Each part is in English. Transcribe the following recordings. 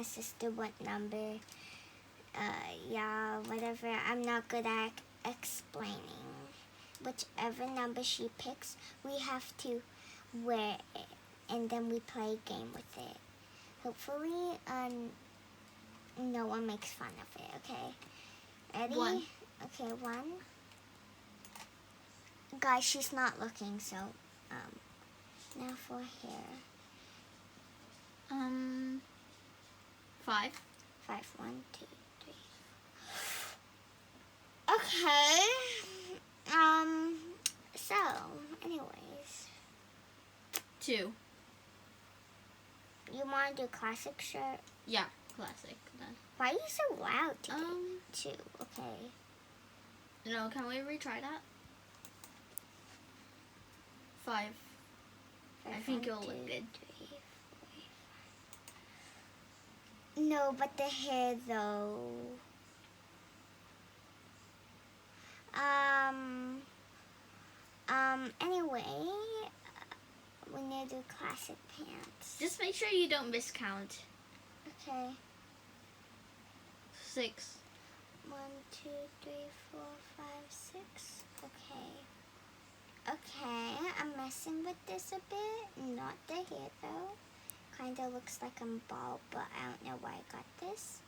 her sister what number. Yeah, whatever. I'm not good at explaining. Whichever number she picks, we have to wear it, and then we play a game with it. Hopefully, no one makes fun of it. Okay, ready? 1. Okay, 1. Guys, she's not looking, so now for hair. 5. 5, 1, 2, 3. Okay. So, anyways, 2. you want to do classic shirt? Yeah, classic then. Why are you so loud today? 2, okay. No, can we retry that? 5. I think it'll look good. 3, 4, 5. No, but the hair though. Anyway, we need to do classic pants. Just make sure you don't miscount. Okay. 6. 1, 2, 3, 4, 5, 6. Okay. Okay, I'm messing with this a bit. Not the hair though. Kinda looks like I'm bald, but I don't know why I got this.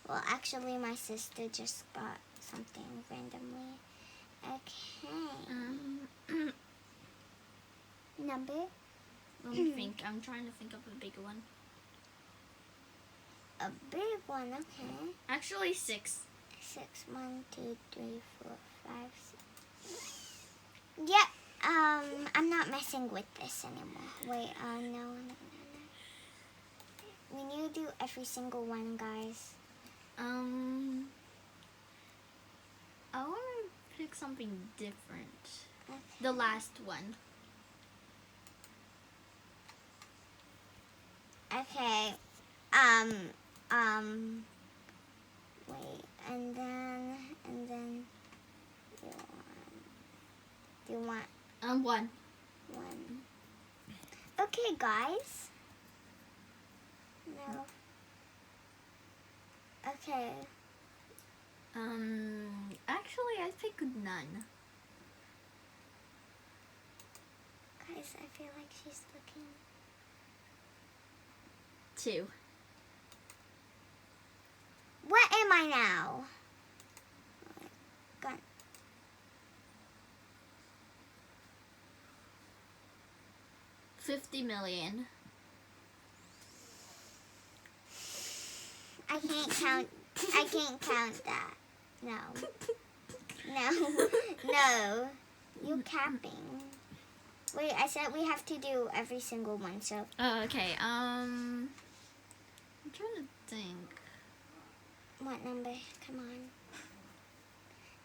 Well, actually, my sister just got something randomly. Okay. Number? Let me think. I'm trying to think of a bigger one. A big one, okay. Actually, 6. 6, 1, 2, 3, 4, 5, 6. Yep. I'm not messing with this anymore. Wait, no. We need to do every single one, guys. I want to pick something different. Okay. The last one. Okay. Wait, and then do you want 1. 1? Okay, guys. No. Okay. Actually, I think none. Guys, I feel like she's looking. 2. What am I now? Gun. $50 million. I can't count that. No. No. You capping. Wait, I said we have to do every single one, so. Oh, okay. I'm trying to think. What number? Come on.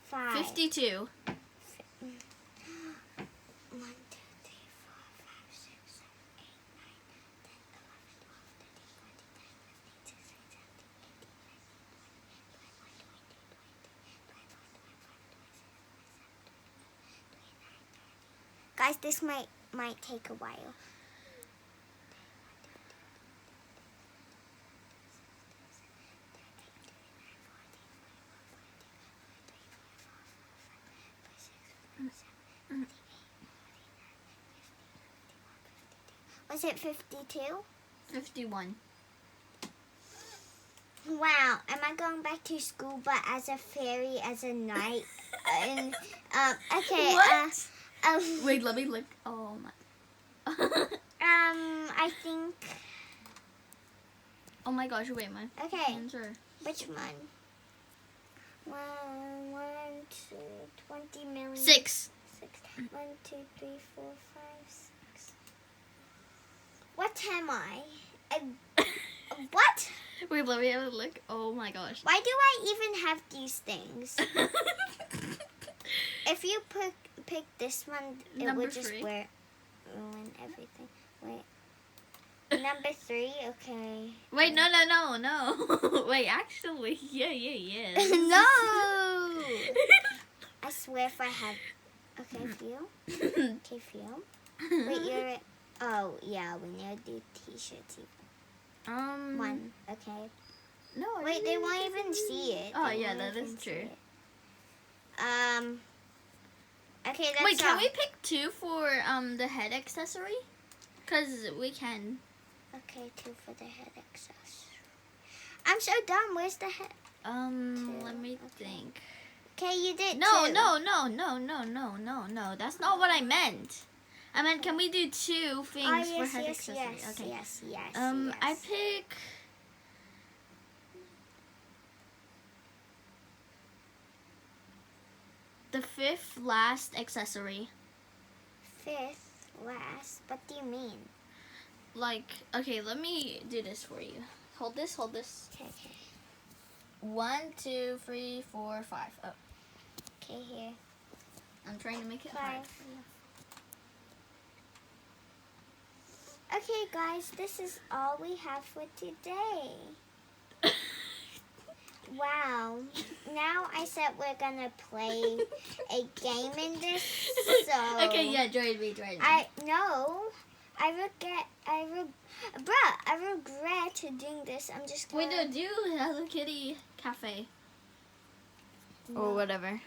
5. 52. 1, 2, 3, 4, 5, 6, 7, 8, 9, 10, 11, 12, 13, 14, 15, 16, 17, 18, 19, 20, 21, 22, 23, 24, 25, 26, 27, 28, 29, 30. Guys, this might take a while. Was it 52? 51. Wow, am I going back to school but as a fairy, as a knight? And, okay. What? Wait, let me look. Oh my. I think. Oh my gosh, wait, my Okay, hands are. which one? 1, 2, 20 million. 6. 6. 1, 2, 3, 4, 5, 6. What am I? What? Wait, let me have a look. Oh my gosh. Why do I even have these things? If you pick this one, it Number would just 3. ruin everything. Wait. Number 3, okay. Wait, no. Wait, actually, yeah. No! I swear if I had. Okay, feel. Okay, feel. Wait, you're. Oh, yeah, we need to do t-shirts. One. Okay. No. I Wait, they didn't won't pick even see it. Oh, They yeah, won't that is even see true. it. Okay, that's Wait, can all. we pick 2 for the head accessory? Cause we can. Okay, 2 for the head accessory. I'm so dumb. Where's the head? Let me Okay. think. Okay, you did No, 2. no. That's not what I meant. I meant, can we do 2 things Oh, for yes, head yes, accessory? yes, Okay. yes, yes, I yes. pick. The 5th last accessory. 5th last. What do you mean? Like, okay, let me do this for you. Hold this. Okay. 1, 2, 3, 4, 5. Oh, Okay, here. I'm trying to make it 5. hard. Okay, guys, this is all we have for today. Wow. Now I said we're gonna play a game in this, so... Okay, yeah, join me. I regret doing this. I'm just gonna... Wait, no, do Hello Kitty Cafe. No. Or whatever.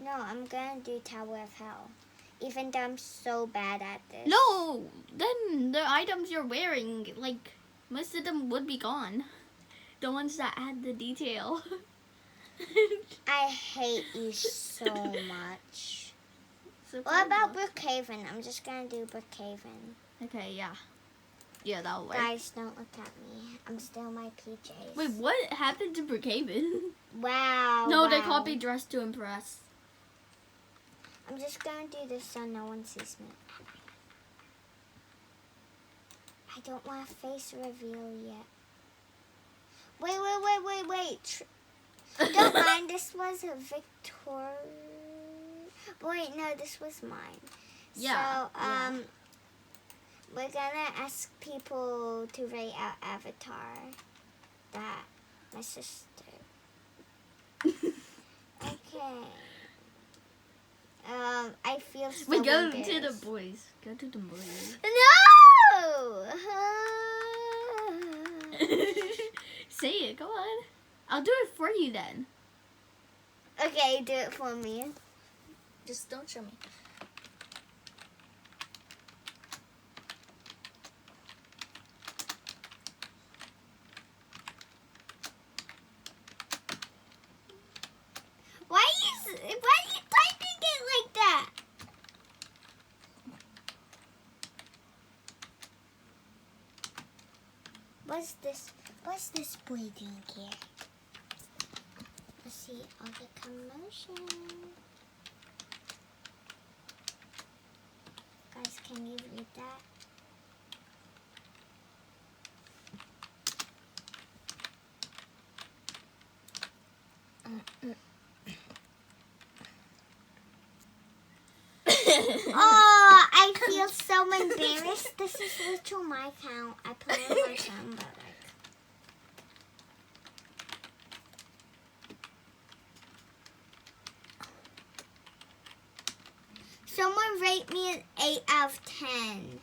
No, I'm gonna do Tower of Hell. Even though I'm so bad at this. No! Then the items you're wearing, like, most of them would be gone. The ones that add the detail. I hate you so much. So What about Brookhaven? I'm just gonna do Brookhaven. Okay, yeah. Yeah, that'll work. Guys, don't look at me. I'm still in my PJs. Wait, what happened to Brookhaven? Wow. No, wow. they copied Dress to Impress. I'm just gonna do this so no one sees me. I don't want a face reveal yet. Wait. Don't mind, this was a Victoria. Wait, no, this was mine. Yeah, So, we're gonna ask people to rate our avatar. That, my sister. Okay. I feel so Wait, go embarrassed. to the boys. Go to the boys. No! Say it, go on. I'll do it for you then. Okay, do it for me. Just don't show me. Why are you typing it like that? What's this boy doing here? Let's see all the commotion. Guys, can you read that? Oh, I feel so embarrassed. This is literally my account. I put it on my phone, but like. Someone rate me an 8 out of 10.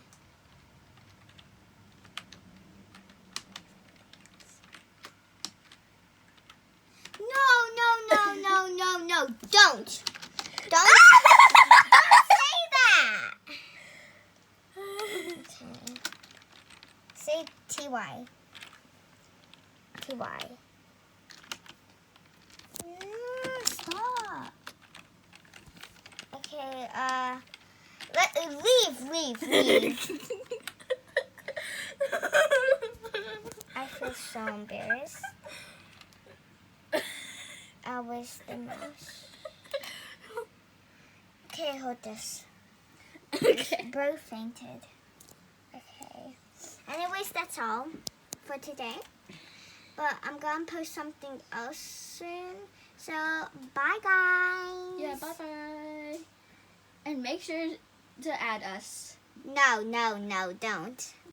No. Don't say that. Okay. Say TY. Stop. Okay, leave. I feel so embarrassed. Where's the mouse? Okay, hold this. Okay. Bro fainted. Okay. Anyways, that's all for today. But I'm gonna post something else soon. So, bye guys. Yeah, bye-bye. And make sure to add us. No, don't.